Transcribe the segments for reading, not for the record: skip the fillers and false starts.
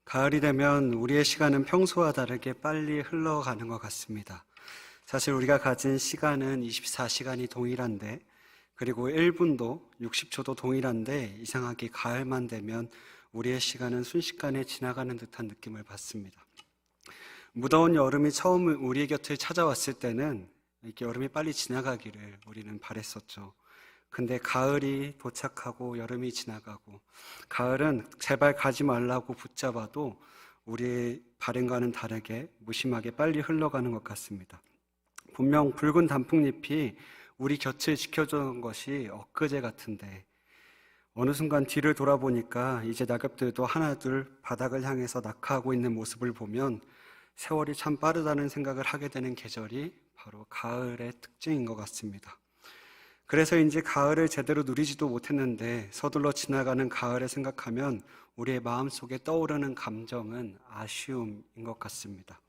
가을이 되면 우리의 시간은 평소와 다르게 빨리 흘러가는 것 같습니다. 사실 우리가 가진 시간은 24시간이 동일한데, 그리고 1분도 60초도 동일한데, 이상하게 가을만 되면 우리의 시간은 순식간에 지나가는 듯한 느낌을 받습니다. 무더운 여름이 처음 우리 곁을 찾아왔을 때는 이렇게 여름이 빨리 지나가기를 우리는 바랬었죠. 근데 가을이 도착하고 여름이 지나가고, 가을은 제발 가지 말라고 붙잡아도 우리의 바램과는 다르게 무심하게 빨리 흘러가는 것 같습니다. 분명 붉은 단풍잎이 우리 곁을 지켜주는 것이 엊그제 같은데, 어느 순간 뒤를 돌아보니까 이제 낙엽들도 하나둘 바닥을 향해서 낙하하고 있는 모습을 보면 세월이 참 빠르다는 생각을 하게 되는 계절이 바로 가을의 특징인 것 같습니다. 그래서인지 가을을 제대로 누리지도 못했는데 서둘러 지나가는 가을을 생각하면 우리의 마음속에 떠오르는 감정은 아쉬움인 것 같습니다.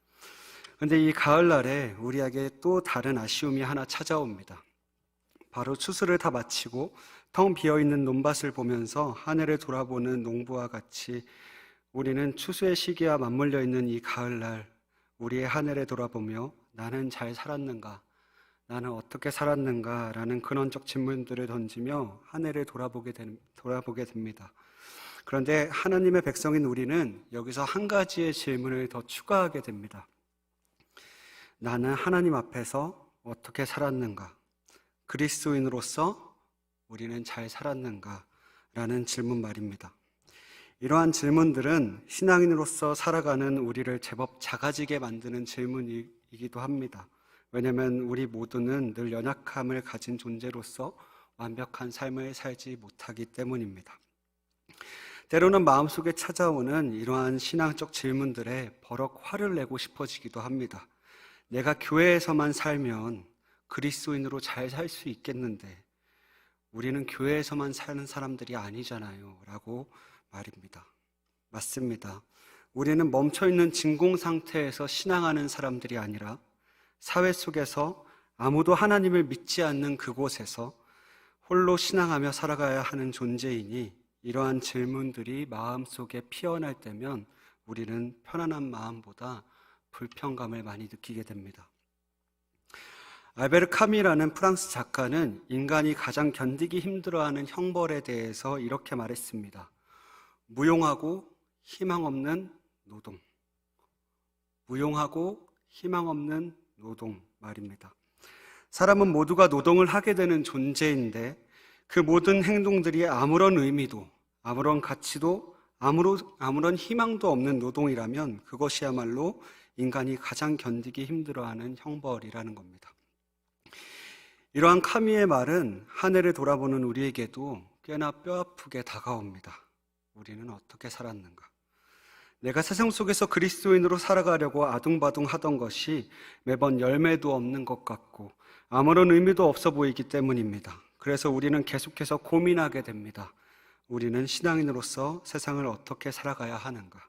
그런데 이 가을날에 우리에게 또 다른 아쉬움이 하나 찾아옵니다. 바로 추수를 다 마치고 텅 비어있는 논밭을 보면서 하늘을 돌아보는 농부와 같이 우리는 추수의 시기와 맞물려 있는 이 가을날 우리의 하늘을 돌아보며 나는 잘 살았는가? 나는 어떻게 살았는가? 라는 근원적 질문들을 던지며 하늘을 돌아보게 됩니다. 그런데 하나님의 백성인 우리는 여기서 한 가지의 질문을 더 추가하게 됩니다. 나는 하나님 앞에서 어떻게 살았는가? 그리스도인으로서 우리는 잘 살았는가? 라는 질문 말입니다. 이러한 질문들은 신앙인으로서 살아가는 우리를 제법 작아지게 만드는 질문이기도 합니다. 왜냐하면 우리 모두는 늘 연약함을 가진 존재로서 완벽한 삶을 살지 못하기 때문입니다. 때로는 마음속에 찾아오는 이러한 신앙적 질문들에 버럭 화를 내고 싶어지기도 합니다. 내가 교회에서만 살면 그리스도인으로 잘 살 수 있겠는데 우리는 교회에서만 사는 사람들이 아니잖아요 라고 말입니다. 맞습니다. 우리는 멈춰있는 진공 상태에서 신앙하는 사람들이 아니라 사회 속에서 아무도 하나님을 믿지 않는 그곳에서 홀로 신앙하며 살아가야 하는 존재이니 이러한 질문들이 마음속에 피어날 때면 우리는 편안한 마음보다 불편감을 많이 느끼게 됩니다. 알베르 카미라는 프랑스 작가는 인간이 가장 견디기 힘들어하는 형벌에 대해서 이렇게 말했습니다. 무용하고 희망 없는 노동. 무용하고 희망 없는 노동 말입니다. 사람은 모두가 노동을 하게 되는 존재인데 그 모든 행동들이 아무런 의미도, 아무런 가치도, 아무런 희망도 없는 노동이라면 그것이야말로 인간이 가장 견디기 힘들어하는 형벌이라는 겁니다. 이러한 카미의 말은 하늘을 돌아보는 우리에게도 꽤나 뼈아프게 다가옵니다. 우리는 어떻게 살았는가? 내가 세상 속에서 그리스도인으로 살아가려고 아둥바둥 하던 것이 매번 열매도 없는 것 같고 아무런 의미도 없어 보이기 때문입니다. 그래서 우리는 계속해서 고민하게 됩니다. 우리는 신앙인으로서 세상을 어떻게 살아가야 하는가?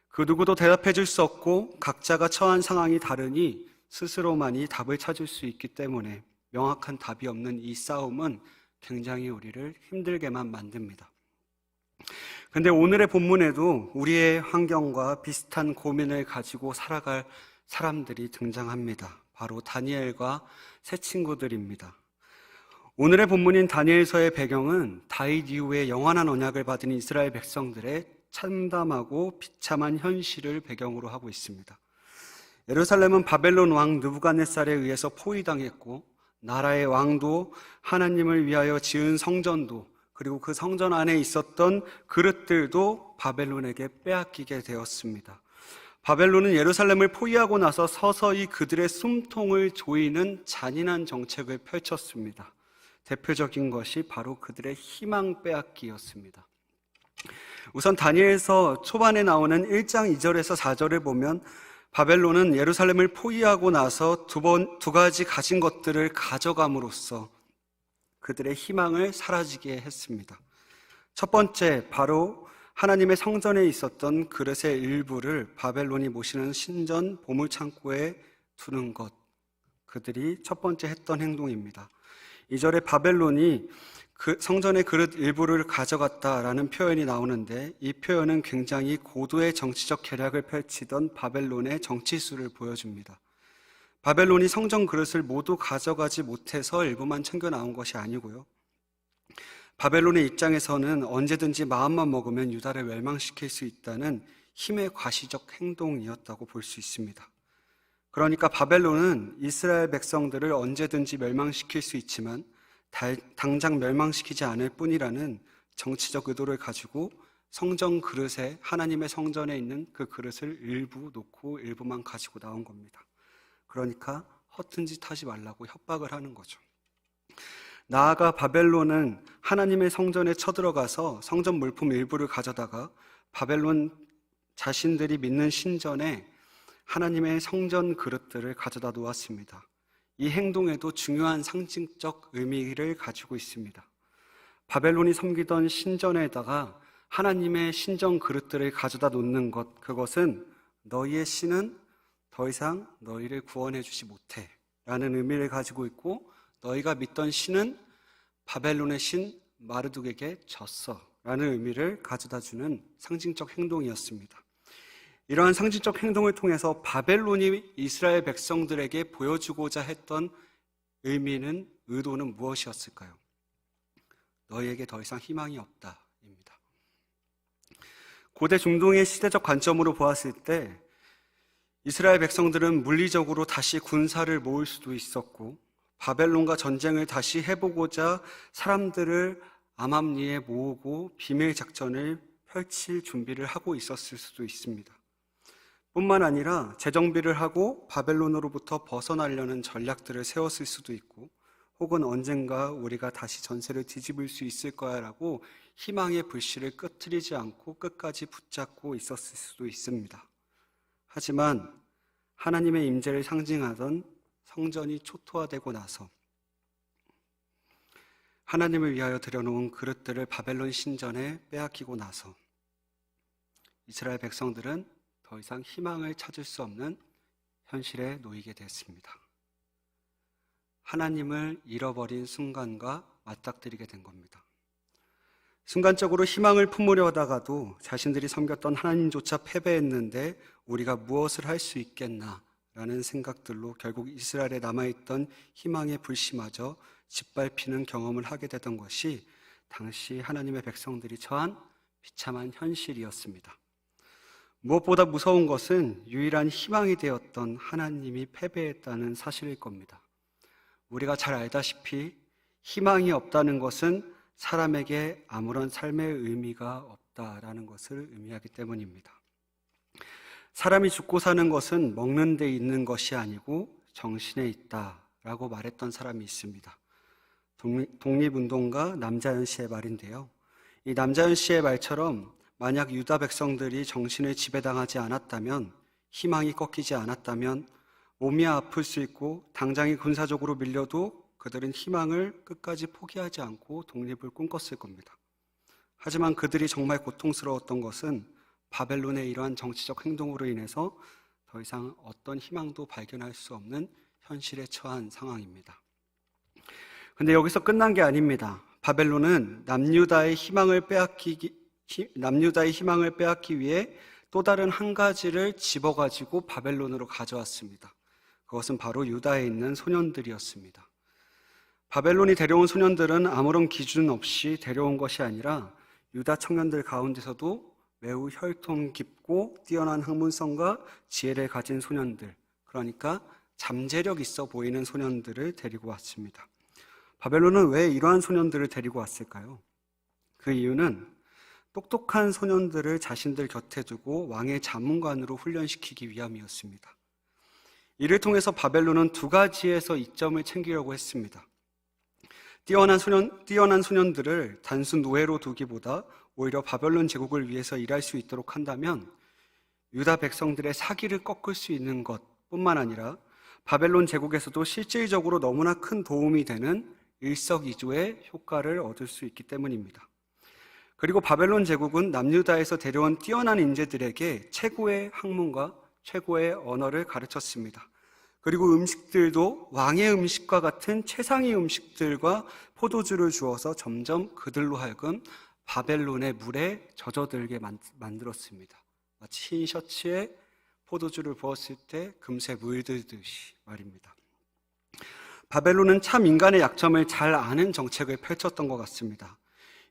그 누구도 대답해 줄 수 없고 각자가 처한 상황이 다르니 스스로만이 답을 찾을 수 있기 때문에 명확한 답이 없는 이 싸움은 굉장히 우리를 힘들게만 만듭니다. 근데 오늘의 본문에도 우리의 환경과 비슷한 고민을 가지고 살아갈 사람들이 등장합니다. 바로 다니엘과 세 친구들입니다. 오늘의 본문인 다니엘서의 배경은 다윗 이후에 영원한 언약을 받은 이스라엘 백성들의 참담하고 비참한 현실을 배경으로 하고 있습니다. 예루살렘은 바벨론 왕 느부갓네살에 의해서 포위당했고 나라의 왕도 하나님을 위하여 지은 성전도 그리고 그 성전 안에 있었던 그릇들도 바벨론에게 빼앗기게 되었습니다. 바벨론은 예루살렘을 포위하고 나서 서서히 그들의 숨통을 조이는 잔인한 정책을 펼쳤습니다. 대표적인 것이 바로 그들의 희망 빼앗기였습니다. 우선 다니엘서 초반에 나오는 1장 2절에서 4절을 보면 바벨론은 예루살렘을 포위하고 나서 두 가지 가진 것들을 가져감으로써 그들의 희망을 사라지게 했습니다. 첫 번째, 바로 하나님의 성전에 있었던 그릇의 일부를 바벨론이 모시는 신전 보물창고에 두는 것. 그들이 첫 번째 했던 행동입니다. 2절에 바벨론이 그 성전의 그릇 일부를 가져갔다라는 표현이 나오는데, 이 표현은 굉장히 고도의 정치적 계략을 펼치던 바벨론의 정치수를 보여줍니다. 바벨론이 성전 그릇을 모두 가져가지 못해서 일부만 챙겨 나온 것이 아니고요, 바벨론의 입장에서는 언제든지 마음만 먹으면 유다를 멸망시킬 수 있다는 힘의 과시적 행동이었다고 볼 수 있습니다. 그러니까 바벨론은 이스라엘 백성들을 언제든지 멸망시킬 수 있지만 당장 멸망시키지 않을 뿐이라는 정치적 의도를 가지고 성전 그릇에, 하나님의 성전에 있는 그 그릇을 일부 놓고 일부만 가지고 나온 겁니다. 그러니까 허튼 짓 하지 말라고 협박을 하는 거죠. 나아가 바벨론은 하나님의 성전에 쳐들어가서 성전 물품 일부를 가져다가 바벨론 자신들이 믿는 신전에 하나님의 성전 그릇들을 가져다 놓았습니다. 이 행동에도 중요한 상징적 의미를 가지고 있습니다. 바벨론이 섬기던 신전에다가 하나님의 신전 그릇들을 가져다 놓는 것, 그것은 너희의 신은 더 이상 너희를 구원해 주지 못해 라는 의미를 가지고 있고, 너희가 믿던 신은 바벨론의 신 마르둑에게 졌어 라는 의미를 가져다 주는 상징적 행동이었습니다. 이러한 상징적 행동을 통해서 바벨론이 이스라엘 백성들에게 보여주고자 했던 의도는 무엇이었을까요? 너희에게 더 이상 희망이 없다입니다. 고대 중동의 시대적 관점으로 보았을 때 이스라엘 백성들은 물리적으로 다시 군사를 모을 수도 있었고, 바벨론과 전쟁을 다시 해보고자 사람들을 암암리에 모으고 비밀 작전을 펼칠 준비를 하고 있었을 수도 있습니다. 뿐만 아니라 재정비를 하고 바벨론으로부터 벗어나려는 전략들을 세웠을 수도 있고, 혹은 언젠가 우리가 다시 전세를 뒤집을 수 있을 거야 라고 희망의 불씨를 끄트리지 않고 끝까지 붙잡고 있었을 수도 있습니다. 하지만 하나님의 임재를 상징하던 성전이 초토화되고 나서, 하나님을 위하여 들여놓은 그릇들을 바벨론 신전에 빼앗기고 나서 이스라엘 백성들은 더 이상 희망을 찾을 수 없는 현실에 놓이게 됐습니다. 하나님을 잃어버린 순간과 맞닥뜨리게 된 겁니다. 순간적으로 희망을 품으려 하다가도 자신들이 섬겼던 하나님조차 패배했는데 우리가 무엇을 할 수 있겠나 라는 생각들로 결국 이스라엘에 남아있던 희망의 불씨마저 짓밟히는 경험을 하게 되던 것이 당시 하나님의 백성들이 처한 비참한 현실이었습니다. 무엇보다 무서운 것은 유일한 희망이 되었던 하나님이 패배했다는 사실일 겁니다. 우리가 잘 알다시피 희망이 없다는 것은 사람에게 아무런 삶의 의미가 없다라는 것을 의미하기 때문입니다. 사람이 죽고 사는 것은 먹는 데 있는 것이 아니고 정신에 있다라고 말했던 사람이 있습니다. 독립운동가 남자연 씨의 말인데요. 이 남자연 씨의 말처럼 만약 유다 백성들이 정신을 지배당하지 않았다면, 희망이 꺾이지 않았다면 몸이 아플 수 있고 당장이 군사적으로 밀려도 그들은 희망을 끝까지 포기하지 않고 독립을 꿈꿨을 겁니다. 하지만 그들이 정말 고통스러웠던 것은 바벨론의 이러한 정치적 행동으로 인해서 더 이상 어떤 희망도 발견할 수 없는 현실에 처한 상황입니다. 근데 여기서 끝난 게 아닙니다. 바벨론은 남유다의 희망을 빼앗기 위해 또 다른 한 가지를 집어가지고 바벨론으로 가져왔습니다. 그것은 바로 유다에 있는 소년들이었습니다. 바벨론이 데려온 소년들은 아무런 기준 없이 데려온 것이 아니라 유다 청년들 가운데서도 매우 혈통 깊고 뛰어난 학문성과 지혜를 가진 소년들, 그러니까 잠재력 있어 보이는 소년들을 데리고 왔습니다. 바벨론은 왜 이러한 소년들을 데리고 왔을까요? 그 이유는 똑똑한 소년들을 자신들 곁에 두고 왕의 자문관으로 훈련시키기 위함이었습니다. 이를 통해서 바벨론은 두 가지에서 이점을 챙기려고 했습니다. 뛰어난 소년들을 단순 노예로 두기보다 오히려 바벨론 제국을 위해서 일할 수 있도록 한다면 유다 백성들의 사기를 꺾을 수 있는 것뿐만 아니라 바벨론 제국에서도 실질적으로 너무나 큰 도움이 되는 일석이조의 효과를 얻을 수 있기 때문입니다. 그리고 바벨론 제국은 남유다에서 데려온 뛰어난 인재들에게 최고의 학문과 최고의 언어를 가르쳤습니다. 그리고 음식들도 왕의 음식과 같은 최상의 음식들과 포도주를 주어서 점점 그들로 하여금 바벨론의 물에 젖어들게 만들었습니다. 마치 흰 셔츠에 포도주를 부었을 때 금세 물들듯이 말입니다. 바벨론은 참 인간의 약점을 잘 아는 정책을 펼쳤던 것 같습니다.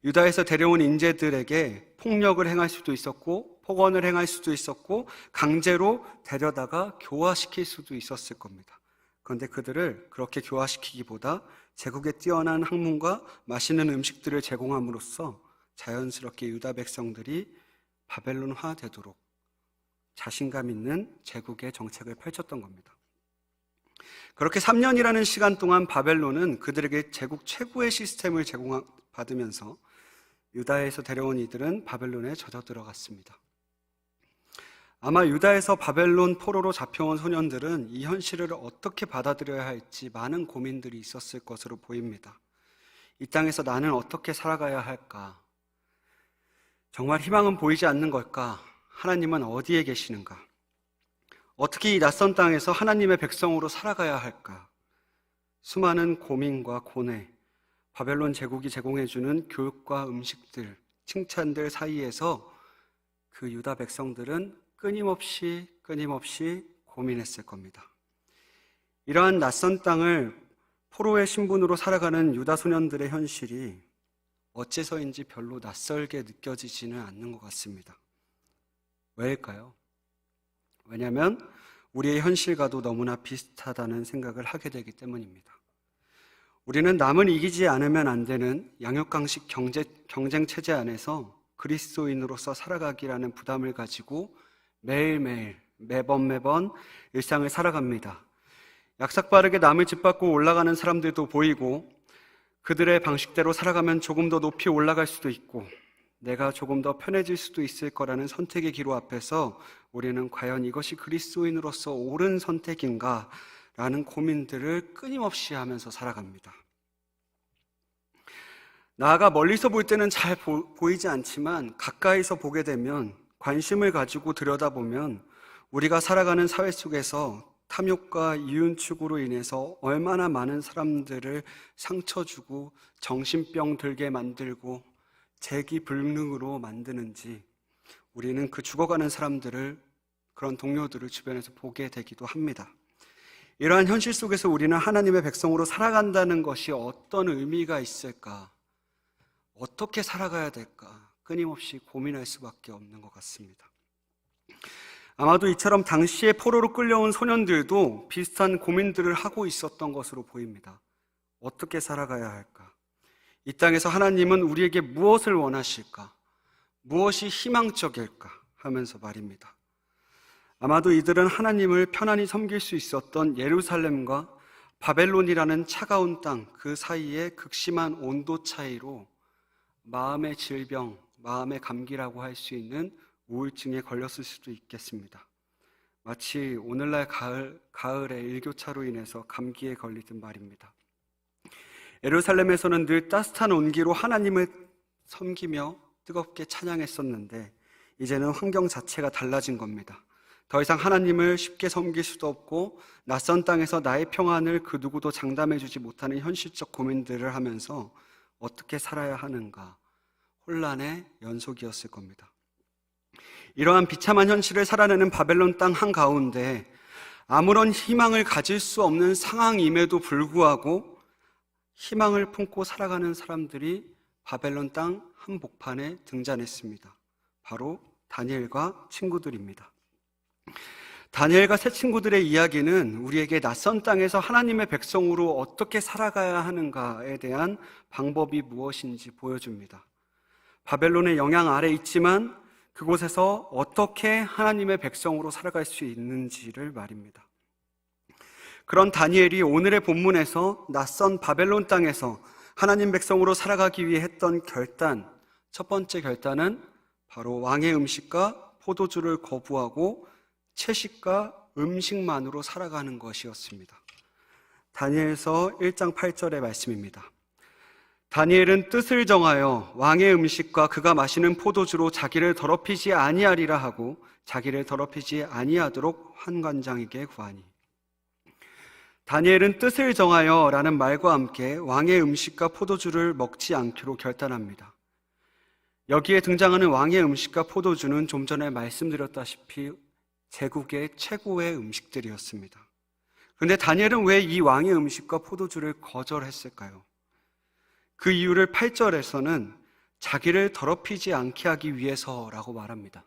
유다에서 데려온 인재들에게 폭력을 행할 수도 있었고 폭언을 행할 수도 있었고 강제로 데려다가 교화시킬 수도 있었을 겁니다. 그런데 그들을 그렇게 교화시키기보다 제국의 뛰어난 학문과 맛있는 음식들을 제공함으로써 자연스럽게 유다 백성들이 바벨론화 되도록 자신감 있는 제국의 정책을 펼쳤던 겁니다. 그렇게 3년이라는 시간 동안 바벨론은 그들에게 제국 최고의 시스템을 제공받으면서 유다에서 데려온 이들은 바벨론에 젖어 들어갔습니다. 아마 유다에서 바벨론 포로로 잡혀온 소년들은 이 현실을 어떻게 받아들여야 할지 많은 고민들이 있었을 것으로 보입니다. 이 땅에서 나는 어떻게 살아가야 할까? 정말 희망은 보이지 않는 걸까? 하나님은 어디에 계시는가? 어떻게 이 낯선 땅에서 하나님의 백성으로 살아가야 할까? 수많은 고민과 고뇌, 바벨론 제국이 제공해주는 교육과 음식들, 칭찬들 사이에서 그 유다 백성들은 끊임없이 고민했을 겁니다. 이러한 낯선 땅을 포로의 신분으로 살아가는 유다 소년들의 현실이 어째서인지 별로 낯설게 느껴지지는 않는 것 같습니다. 왜일까요? 왜냐하면 우리의 현실과도 너무나 비슷하다는 생각을 하게 되기 때문입니다. 우리는 남을 이기지 않으면 안 되는 양육강식 경쟁 체제 안에서 그리스도인으로서 살아가기라는 부담을 가지고 매일매일 매번 일상을 살아갑니다. 약삭빠르게 남을 짓밟고 올라가는 사람들도 보이고 그들의 방식대로 살아가면 조금 더 높이 올라갈 수도 있고 내가 조금 더 편해질 수도 있을 거라는 선택의 기로 앞에서 우리는 과연 이것이 그리스도인으로서 옳은 선택인가 라는 고민들을 끊임없이 하면서 살아갑니다. 나아가 멀리서 볼 때는 잘 보이지 않지만 가까이서 보게 되면 관심을 가지고 들여다보면 우리가 살아가는 사회 속에서 탐욕과 이윤 추구로 인해서 얼마나 많은 사람들을 상처 주고 정신병 들게 만들고 재기불능으로 만드는지 우리는 그 죽어가는 사람들을, 그런 동료들을 주변에서 보게 되기도 합니다. 이러한 현실 속에서 우리는 하나님의 백성으로 살아간다는 것이 어떤 의미가 있을까? 어떻게 살아가야 될까? 끊임없이 고민할 수밖에 없는 것 같습니다. 아마도 이처럼 당시에 포로로 끌려온 소년들도 비슷한 고민들을 하고 있었던 것으로 보입니다. 어떻게 살아가야 할까? 이 땅에서 하나님은 우리에게 무엇을 원하실까? 무엇이 희망적일까? 하면서 말입니다. 아마도 이들은 하나님을 편안히 섬길 수 있었던 예루살렘과 바벨론이라는 차가운 땅 그 사이에 극심한 온도 차이로 마음의 질병, 마음의 감기라고 할 수 있는 우울증에 걸렸을 수도 있겠습니다. 마치 오늘날 가을의 일교차로 인해서 감기에 걸리듯 말입니다. 예루살렘에서는 늘 따뜻한 온기로 하나님을 섬기며 뜨겁게 찬양했었는데 이제는 환경 자체가 달라진 겁니다. 더 이상 하나님을 쉽게 섬길 수도 없고 낯선 땅에서 나의 평안을 그 누구도 장담해주지 못하는 현실적 고민들을 하면서 어떻게 살아야 하는가 혼란의 연속이었을 겁니다. 이러한 비참한 현실을 살아내는 바벨론 땅 한가운데 아무런 희망을 가질 수 없는 상황임에도 불구하고 희망을 품고 살아가는 사람들이 바벨론 땅 한복판에 등장했습니다. 바로 다니엘과 친구들입니다. 다니엘과 세 친구들의 이야기는 우리에게 낯선 땅에서 하나님의 백성으로 어떻게 살아가야 하는가에 대한 방법이 무엇인지 보여줍니다. 바벨론의 영향 아래 있지만 그곳에서 어떻게 하나님의 백성으로 살아갈 수 있는지를 말입니다. 그런 다니엘이 오늘의 본문에서 낯선 바벨론 땅에서 하나님 백성으로 살아가기 위해 했던 결단, 첫 번째 결단은 바로 왕의 음식과 포도주를 거부하고 채식과 음식만으로 살아가는 것이었습니다. 다니엘서 1장 8절의 말씀입니다. 다니엘은 뜻을 정하여 왕의 음식과 그가 마시는 포도주로 자기를 더럽히지 아니하리라 하고 자기를 더럽히지 아니하도록 환관장에게 구하니. 다니엘은 뜻을 정하여 라는 말과 함께 왕의 음식과 포도주를 먹지 않기로 결단합니다. 여기에 등장하는 왕의 음식과 포도주는 좀 전에 말씀드렸다시피 제국의 최고의 음식들이었습니다. 그런데 다니엘은 왜 이 왕의 음식과 포도주를 거절했을까요? 그 이유를 8절에서는 자기를 더럽히지 않게 하기 위해서라고 말합니다.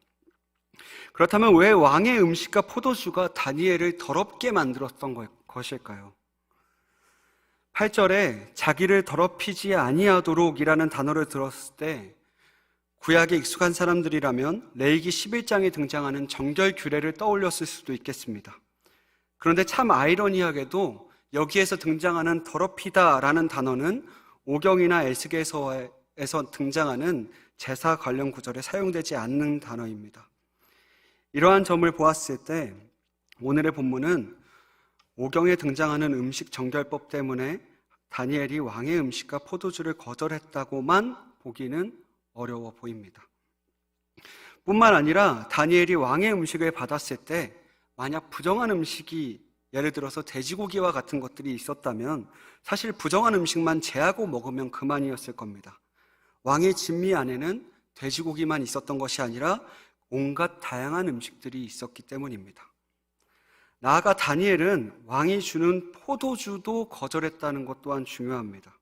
그렇다면 왜 왕의 음식과 포도주가 다니엘을 더럽게 만들었던 것일까요? 8절에 자기를 더럽히지 아니하도록이라는 단어를 들었을 때 구약에 익숙한 사람들이라면 레위기 11장에 등장하는 정결 규례를 떠올렸을 수도 있겠습니다. 그런데 참 아이러니하게도 여기에서 등장하는 더럽히다라는 단어는 오경이나 에스겔서에서 등장하는 제사 관련 구절에 사용되지 않는 단어입니다. 이러한 점을 보았을 때 오늘의 본문은 오경에 등장하는 음식 정결법 때문에 다니엘이 왕의 음식과 포도주를 거절했다고만 보기는 어려워 보입니다. 뿐만 아니라 다니엘이 왕의 음식을 받았을 때 만약 부정한 음식이 예를 들어서 돼지고기와 같은 것들이 있었다면 사실 부정한 음식만 제하고 먹으면 그만이었을 겁니다. 왕의 진미 안에는 돼지고기만 있었던 것이 아니라 온갖 다양한 음식들이 있었기 때문입니다. 나아가 다니엘은 왕이 주는 포도주도 거절했다는 것 또한 중요합니다.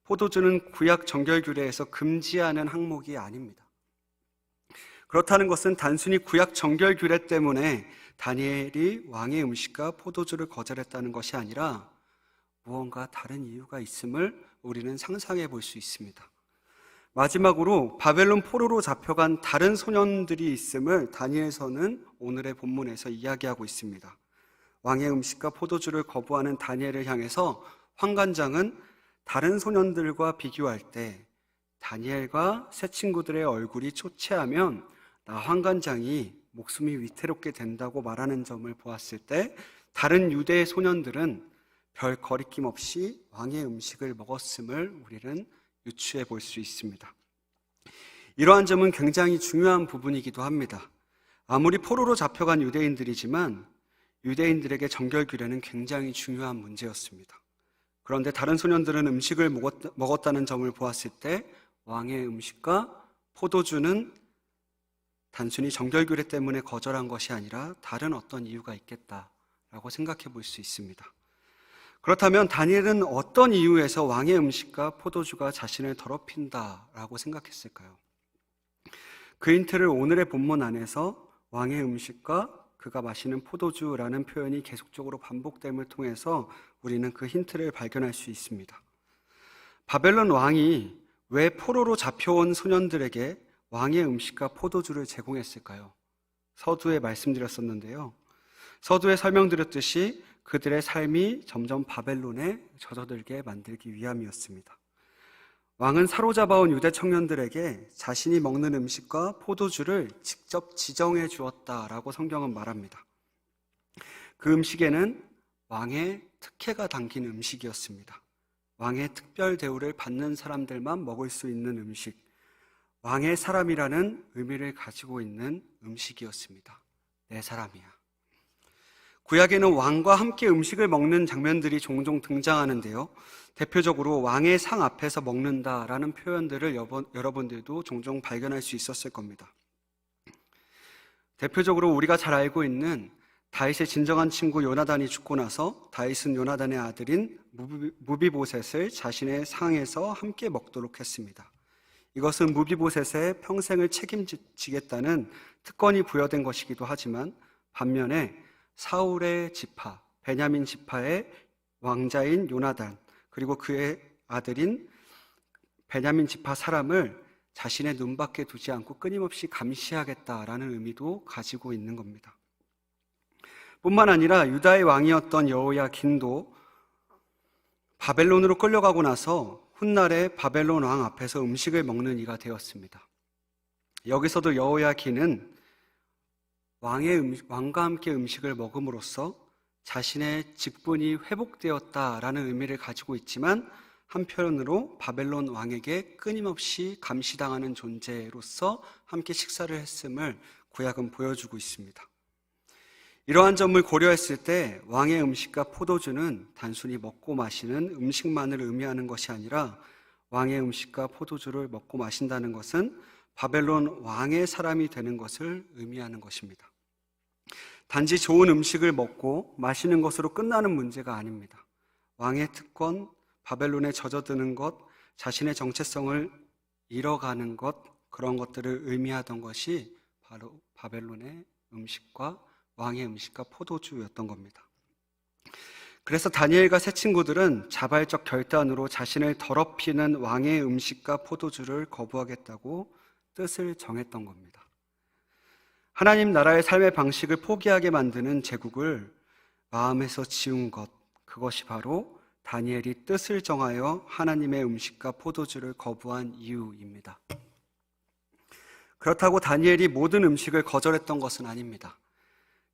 포도주는 구약 정결규례에서 금지하는 항목이 아닙니다. 그렇다는 것은 단순히 구약 정결규례 때문에 다니엘이 왕의 음식과 포도주를 거절했다는 것이 아니라 무언가 다른 이유가 있음을 우리는 상상해 볼 수 있습니다. 마지막으로 바벨론 포로로 잡혀간 다른 소년들이 있음을 다니엘서는 오늘의 본문에서 이야기하고 있습니다. 왕의 음식과 포도주를 거부하는 다니엘을 향해서 환관장은 다른 소년들과 비교할 때 다니엘과 새 친구들의 얼굴이 초췌하면 나 환관장이 목숨이 위태롭게 된다고 말하는 점을 보았을 때 다른 유대의 소년들은 별 거리낌 없이 왕의 음식을 먹었음을 우리는 유추해 볼 수 있습니다. 이러한 점은 굉장히 중요한 부분이기도 합니다. 아무리 포로로 잡혀간 유대인들이지만 유대인들에게 정결규례는 굉장히 중요한 문제였습니다. 그런데 다른 소년들은 음식을 먹었다는 점을 보았을 때 왕의 음식과 포도주는 단순히 정결규례 때문에 거절한 것이 아니라 다른 어떤 이유가 있겠다라고 생각해 볼 수 있습니다. 그렇다면 다니엘은 어떤 이유에서 왕의 음식과 포도주가 자신을 더럽힌다라고 생각했을까요? 그 힌트를 오늘의 본문 안에서 왕의 음식과 그가 마시는 포도주라는 표현이 계속적으로 반복됨을 통해서 우리는 그 힌트를 발견할 수 있습니다. 바벨론 왕이 왜 포로로 잡혀온 소년들에게 왕의 음식과 포도주를 제공했을까요? 서두에 말씀드렸었는데요. 서두에 설명드렸듯이 그들의 삶이 점점 바벨론에 젖어들게 만들기 위함이었습니다. 왕은 사로잡아온 유대 청년들에게 자신이 먹는 음식과 포도주를 직접 지정해 주었다라고 성경은 말합니다. 그 음식에는 왕의 특혜가 담긴 음식이었습니다. 왕의 특별 대우를 받는 사람들만 먹을 수 있는 음식, 왕의 사람이라는 의미를 가지고 있는 음식이었습니다. 내 사람이야. 구약에는 왕과 함께 음식을 먹는 장면들이 종종 등장하는데요. 대표적으로 왕의 상 앞에서 먹는다라는 표현들을 여러분들도 종종 발견할 수 있었을 겁니다. 대표적으로 우리가 잘 알고 있는 다윗의 진정한 친구 요나단이 죽고 나서 다윗은 요나단의 아들인 무비보셋을 자신의 상에서 함께 먹도록 했습니다. 이것은 무비보셋의 평생을 책임지겠다는 특권이 부여된 것이기도 하지만 반면에 사울의 지파, 베냐민 지파의 왕자인 요나단 그리고 그의 아들인 베냐민 지파 사람을 자신의 눈밖에 두지 않고 끊임없이 감시하겠다라는 의미도 가지고 있는 겁니다. 뿐만 아니라 유다의 왕이었던 여호야긴도 바벨론으로 끌려가고 나서 훗날에 바벨론 왕 앞에서 음식을 먹는 이가 되었습니다. 여기서도 여호야긴은 왕과 함께 음식을 먹음으로써 자신의 직분이 회복되었다라는 의미를 가지고 있지만 한편으로 바벨론 왕에게 끊임없이 감시당하는 존재로서 함께 식사를 했음을 구약은 보여주고 있습니다. 이러한 점을 고려했을 때 왕의 음식과 포도주는 단순히 먹고 마시는 음식만을 의미하는 것이 아니라 왕의 음식과 포도주를 먹고 마신다는 것은 바벨론 왕의 사람이 되는 것을 의미하는 것입니다. 단지 좋은 음식을 먹고 마시는 것으로 끝나는 문제가 아닙니다. 왕의 특권, 바벨론에 젖어드는 것, 자신의 정체성을 잃어가는 것, 그런 것들을 의미하던 것이 바로 바벨론의 음식과 왕의 음식과 포도주였던 겁니다. 그래서 다니엘과 세 친구들은 자발적 결단으로 자신을 더럽히는 왕의 음식과 포도주를 거부하겠다고 뜻을 정했던 겁니다. 하나님 나라의 삶의 방식을 포기하게 만드는 제국을 마음에서 지운 것, 그것이 바로 다니엘이 뜻을 정하여 하나님의 음식과 포도주를 거부한 이유입니다. 그렇다고 다니엘이 모든 음식을 거절했던 것은 아닙니다.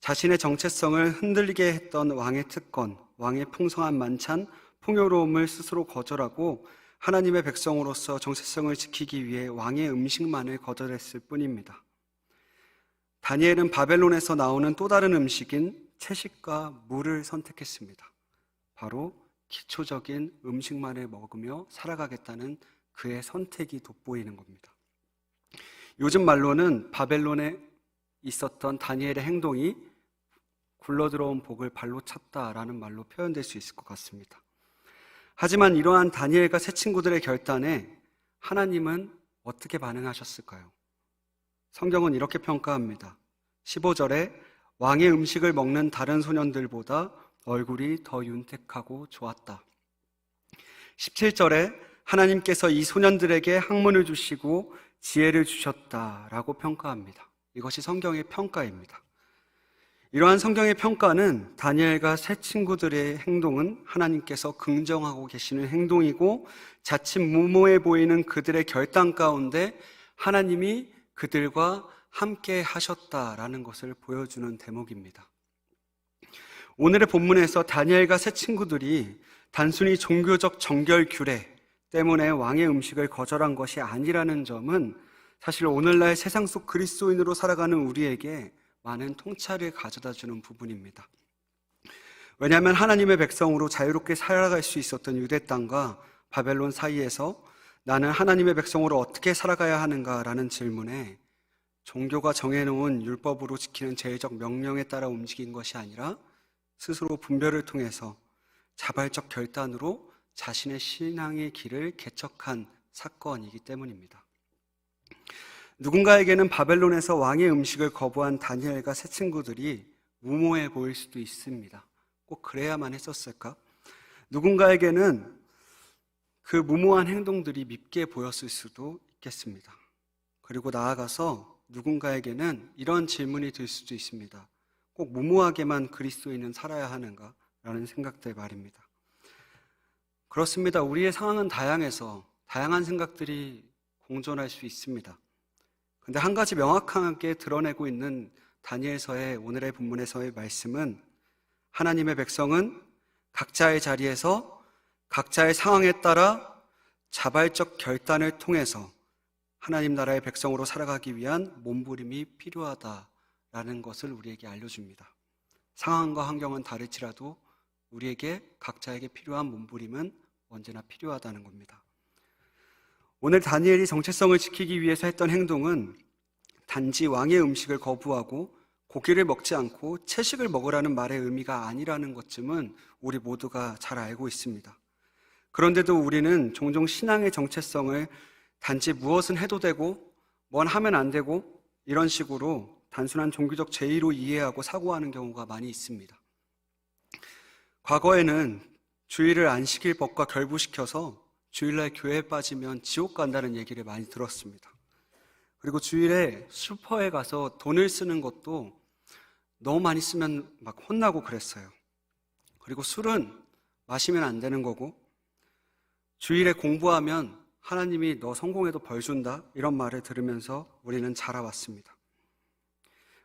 자신의 정체성을 흔들리게 했던 왕의 특권, 왕의 풍성한 만찬, 풍요로움을 스스로 거절하고 하나님의 백성으로서 정체성을 지키기 위해 왕의 음식만을 거절했을 뿐입니다. 다니엘은 바벨론에서 나오는 또 다른 음식인 채식과 물을 선택했습니다. 바로 기초적인 음식만을 먹으며 살아가겠다는 그의 선택이 돋보이는 겁니다. 요즘 말로는 바벨론에 있었던 다니엘의 행동이 굴러들어온 복을 발로 찼다라는 말로 표현될 수 있을 것 같습니다. 하지만 이러한 다니엘과 세 친구들의 결단에 하나님은 어떻게 반응하셨을까요? 성경은 이렇게 평가합니다. 15절에 왕의 음식을 먹는 다른 소년들보다 얼굴이 더 윤택하고 좋았다. 17절에 하나님께서 이 소년들에게 학문을 주시고 지혜를 주셨다라고 평가합니다. 이것이 성경의 평가입니다. 이러한 성경의 평가는 다니엘과 세 친구들의 행동은 하나님께서 긍정하고 계시는 행동이고 자칫 무모해 보이는 그들의 결단 가운데 하나님이 그들과 함께 하셨다라는 것을 보여주는 대목입니다. 오늘의 본문에서 다니엘과 세 친구들이 단순히 종교적 정결 규례 때문에 왕의 음식을 거절한 것이 아니라는 점은 사실 오늘날 세상 속 그리스도인으로 살아가는 우리에게 많은 통찰을 가져다 주는 부분입니다. 왜냐하면 하나님의 백성으로 자유롭게 살아갈 수 있었던 유대 땅과 바벨론 사이에서 나는 하나님의 백성으로 어떻게 살아가야 하는가라는 질문에 종교가 정해놓은 율법으로 지키는 제일적 명령에 따라 움직인 것이 아니라 스스로 분별을 통해서 자발적 결단으로 자신의 신앙의 길을 개척한 사건이기 때문입니다. 누군가에게는 바벨론에서 왕의 음식을 거부한 다니엘과 세 친구들이 무모해 보일 수도 있습니다. 꼭 그래야만 했었을까? 누군가에게는 그 무모한 행동들이 밉게 보였을 수도 있겠습니다. 그리고 나아가서 누군가에게는 이런 질문이 들 수도 있습니다. 꼭 무모하게만 그리스도인은 살아야 하는가? 라는 생각들 말입니다. 그렇습니다. 우리의 상황은 다양해서 다양한 생각들이 공존할 수 있습니다. 근데 한 가지 명확하게 드러내고 있는 다니엘서의 오늘의 본문에서의 말씀은 하나님의 백성은 각자의 자리에서 각자의 상황에 따라 자발적 결단을 통해서 하나님 나라의 백성으로 살아가기 위한 몸부림이 필요하다라는 것을 우리에게 알려줍니다. 상황과 환경은 다를지라도 우리에게 각자에게 필요한 몸부림은 언제나 필요하다는 겁니다. 오늘 다니엘이 정체성을 지키기 위해서 했던 행동은 단지 왕의 음식을 거부하고 고기를 먹지 않고 채식을 먹으라는 말의 의미가 아니라는 것쯤은 우리 모두가 잘 알고 있습니다. 그런데도 우리는 종종 신앙의 정체성을 단지 무엇은 해도 되고 뭔 하면 안 되고 이런 식으로 단순한 종교적 제의로 이해하고 사고하는 경우가 많이 있습니다. 과거에는 주일을 안식일 법과 결부시켜서 주일날 교회에 빠지면 지옥 간다는 얘기를 많이 들었습니다. 그리고 주일에 슈퍼에 가서 돈을 쓰는 것도 너무 많이 쓰면 막 혼나고 그랬어요. 그리고 술은 마시면 안 되는 거고 주일에 공부하면 하나님이 너 성공해도 벌 준다 이런 말을 들으면서 우리는 자라왔습니다.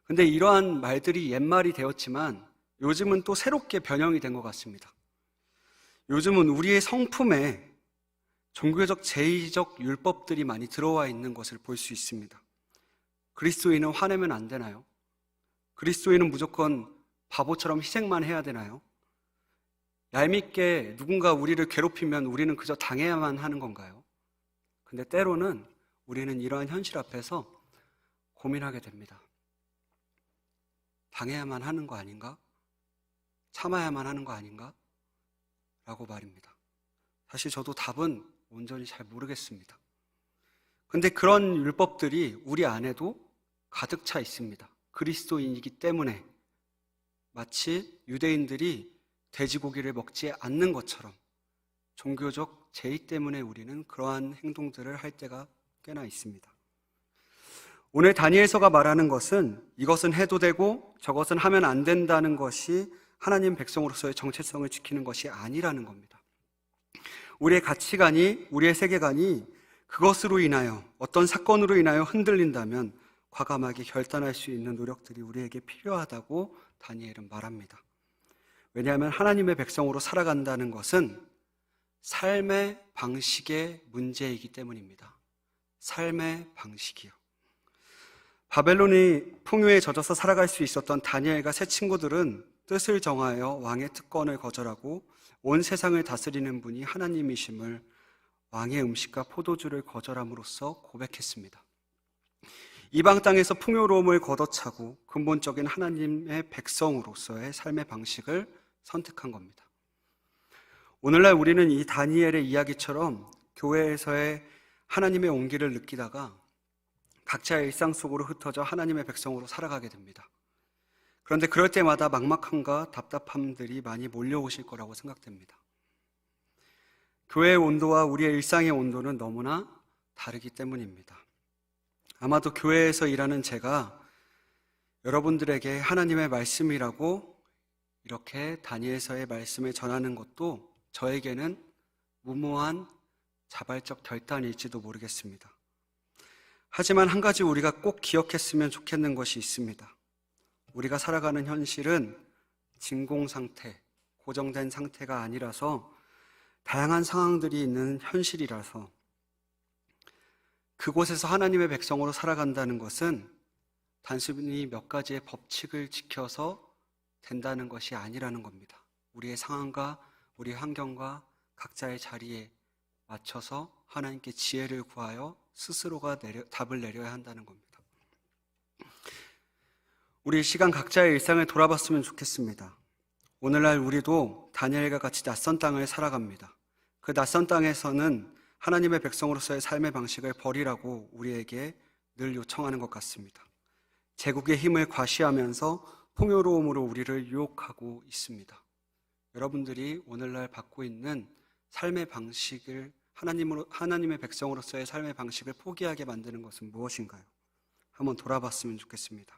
근데 이러한 말들이 옛말이 되었지만 요즘은 또 새롭게 변형이 된 것 같습니다. 요즘은 우리의 성품에 종교적 제의적 율법들이 많이 들어와 있는 것을 볼 수 있습니다. 그리스도인은 화내면 안 되나요? 그리스도인은 무조건 바보처럼 희생만 해야 되나요? 얄밉게 누군가 우리를 괴롭히면 우리는 그저 당해야만 하는 건가요? 근데 때로는 우리는 이러한 현실 앞에서 고민하게 됩니다. 당해야만 하는 거 아닌가? 참아야만 하는 거 아닌가? 라고 말입니다. 사실 저도 답은 온전히 잘 모르겠습니다. 근데 그런 율법들이 우리 안에도 가득 차 있습니다. 그리스도인이기 때문에 마치 유대인들이 돼지고기를 먹지 않는 것처럼 종교적 제의 때문에 우리는 그러한 행동들을 할 때가 꽤나 있습니다. 오늘 다니엘서가 말하는 것은 이것은 해도 되고 저것은 하면 안 된다는 것이 하나님 백성으로서의 정체성을 지키는 것이 아니라는 겁니다. 우리의 가치관이, 우리의 세계관이 그것으로 인하여, 어떤 사건으로 인하여 흔들린다면 과감하게 결단할 수 있는 노력들이 우리에게 필요하다고 다니엘은 말합니다. 왜냐하면 하나님의 백성으로 살아간다는 것은 삶의 방식의 문제이기 때문입니다. 삶의 방식이요. 바벨론이 풍요에 젖어서 살아갈 수 있었던 다니엘과 세 친구들은 뜻을 정하여 왕의 특권을 거절하고 온 세상을 다스리는 분이 하나님이심을 왕의 음식과 포도주를 거절함으로써 고백했습니다. 이방 땅에서 풍요로움을 걷어차고 근본적인 하나님의 백성으로서의 삶의 방식을 선택한 겁니다. 오늘날 우리는 이 다니엘의 이야기처럼 교회에서의 하나님의 온기를 느끼다가 각자의 일상 속으로 흩어져 하나님의 백성으로 살아가게 됩니다. 그런데 그럴 때마다 막막함과 답답함들이 많이 몰려오실 거라고 생각됩니다. 교회의 온도와 우리의 일상의 온도는 너무나 다르기 때문입니다. 아마도 교회에서 일하는 제가 여러분들에게 하나님의 말씀이라고 이렇게 다니엘서의 말씀을 전하는 것도 저에게는 무모한 자발적 결단일지도 모르겠습니다. 하지만 한 가지 우리가 꼭 기억했으면 좋겠는 것이 있습니다. 우리가 살아가는 현실은 진공 상태, 고정된 상태가 아니라서 다양한 상황들이 있는 현실이라서 그곳에서 하나님의 백성으로 살아간다는 것은 단순히 몇 가지의 법칙을 지켜서 된다는 것이 아니라는 겁니다. 우리의 상황과 우리 환경과 각자의 자리에 맞춰서 하나님께 지혜를 구하여 스스로가 답을 내려야 한다는 겁니다. 우리 시간 각자의 일상을 돌아봤으면 좋겠습니다. 오늘날 우리도 다니엘과 같이 낯선 땅을 살아갑니다. 그 낯선 땅에서는 하나님의 백성으로서의 삶의 방식을 버리라고 우리에게 늘 요청하는 것 같습니다. 제국의 힘을 과시하면서 풍요로움으로 우리를 유혹하고 있습니다. 여러분들이 오늘날 받고 있는 삶의 방식을 하나님의 백성으로서의 삶의 방식을 포기하게 만드는 것은 무엇인가요? 한번 돌아봤으면 좋겠습니다.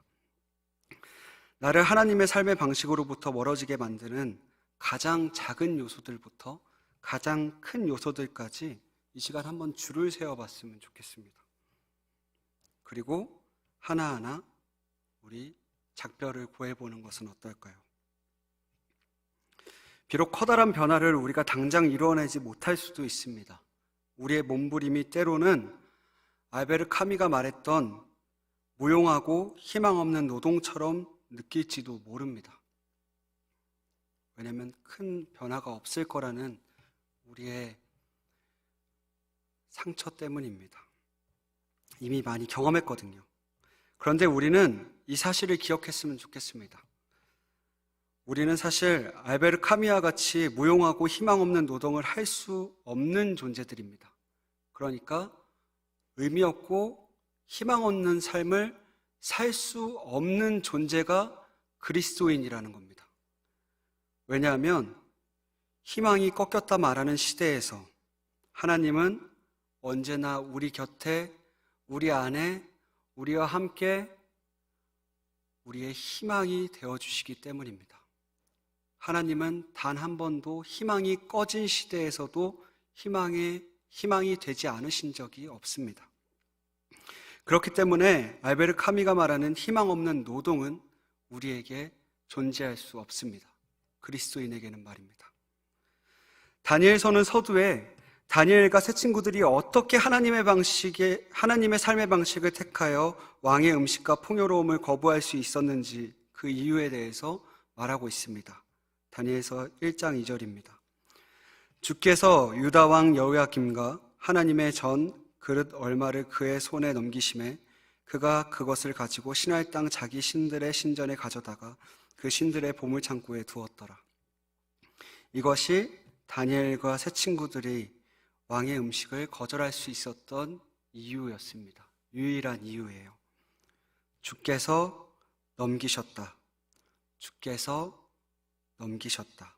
나를 하나님의 삶의 방식으로부터 멀어지게 만드는 가장 작은 요소들부터 가장 큰 요소들까지 이 시간 한번 줄을 세워봤으면 좋겠습니다. 그리고 하나하나 우리 작별을 구해보는 것은 어떨까요? 비록 커다란 변화를 우리가 당장 이루어내지 못할 수도 있습니다. 우리의 몸부림이 때로는 알베르 카미가 말했던 무용하고 희망 없는 노동처럼 느낄지도 모릅니다. 왜냐하면 큰 변화가 없을 거라는 우리의 상처 때문입니다. 이미 많이 경험했거든요. 그런데 우리는 이 사실을 기억했으면 좋겠습니다. 우리는 사실 알베르 카미와 같이 무용하고 희망 없는 노동을 할 수 없는 존재들입니다. 그러니까 의미 없고 희망 없는 삶을 살 수 없는 존재가 그리스도인이라는 겁니다. 왜냐하면 희망이 꺾였다 말하는 시대에서 하나님은 언제나 우리 곁에, 우리 안에, 우리와 함께 우리의 희망이 되어주시기 때문입니다. 하나님은 단 한 번도 희망이 꺼진 시대에서도 희망이 되지 않으신 적이 없습니다. 그렇기 때문에 알베르 카미가 말하는 희망 없는 노동은 우리에게 존재할 수 없습니다. 그리스도인에게는 말입니다. 다니엘서는 서두에 다니엘과 세 친구들이 어떻게 하나님의 삶의 방식을 택하여 왕의 음식과 풍요로움을 거부할 수 있었는지 그 이유에 대해서 말하고 있습니다. 다니엘서 1장 2절입니다. 주께서 유다 왕 여호야김과 하나님의 전 그릇 얼마를 그의 손에 넘기심에 그가 그것을 가지고 신할 땅 자기 신들의 신전에 가져다가 그 신들의 보물 창고에 두었더라. 이것이 다니엘과 세 친구들이 왕의 음식을 거절할 수 있었던 이유였습니다. 유일한 이유예요. 주께서 넘기셨다. 주께서 넘기셨다.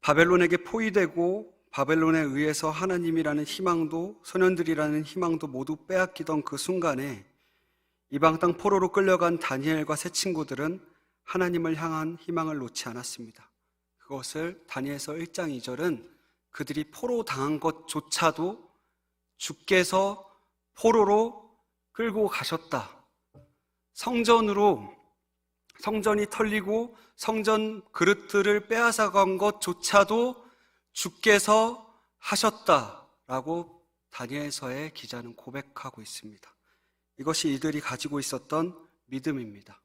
바벨론에게 포위되고 바벨론에 의해서 하나님이라는 희망도 소년들이라는 희망도 모두 빼앗기던 그 순간에 이방 땅 포로로 끌려간 다니엘과 세 친구들은 하나님을 향한 희망을 놓지 않았습니다. 그것을 다니엘서 1장 2절은 그들이 포로 당한 것조차도 주께서 포로로 끌고 가셨다. 성전이 털리고 성전 그릇들을 빼앗아간 것조차도 주께서 하셨다라고 다니엘서의 기자는 고백하고 있습니다. 이것이 이들이 가지고 있었던 믿음입니다.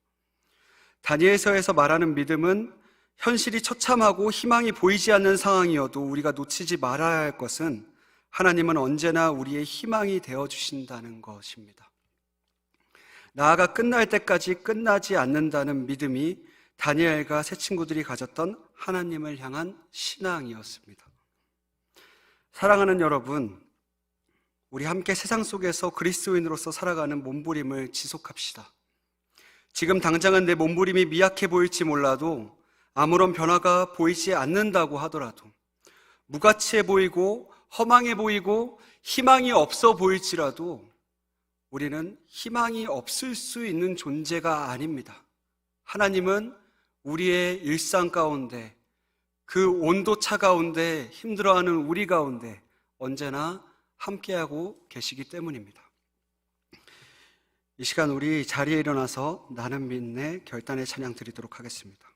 다니엘서에서 말하는 믿음은 현실이 처참하고 희망이 보이지 않는 상황이어도 우리가 놓치지 말아야 할 것은 하나님은 언제나 우리의 희망이 되어주신다는 것입니다. 나아가 끝날 때까지 끝나지 않는다는 믿음이 다니엘과 세 친구들이 가졌던 하나님을 향한 신앙이었습니다. 사랑하는 여러분, 우리 함께 세상 속에서 그리스도인으로서 살아가는 몸부림을 지속합시다. 지금 당장은 내 몸부림이 미약해 보일지 몰라도 아무런 변화가 보이지 않는다고 하더라도 무가치해 보이고 허망해 보이고 희망이 없어 보일지라도 우리는 희망이 없을 수 있는 존재가 아닙니다. 하나님은 우리의 일상 가운데 그 온도차 가운데 힘들어하는 우리 가운데 언제나 함께하고 계시기 때문입니다. 이 시간 우리 자리에 일어나서 나는 믿네 결단의 찬양 드리도록 하겠습니다.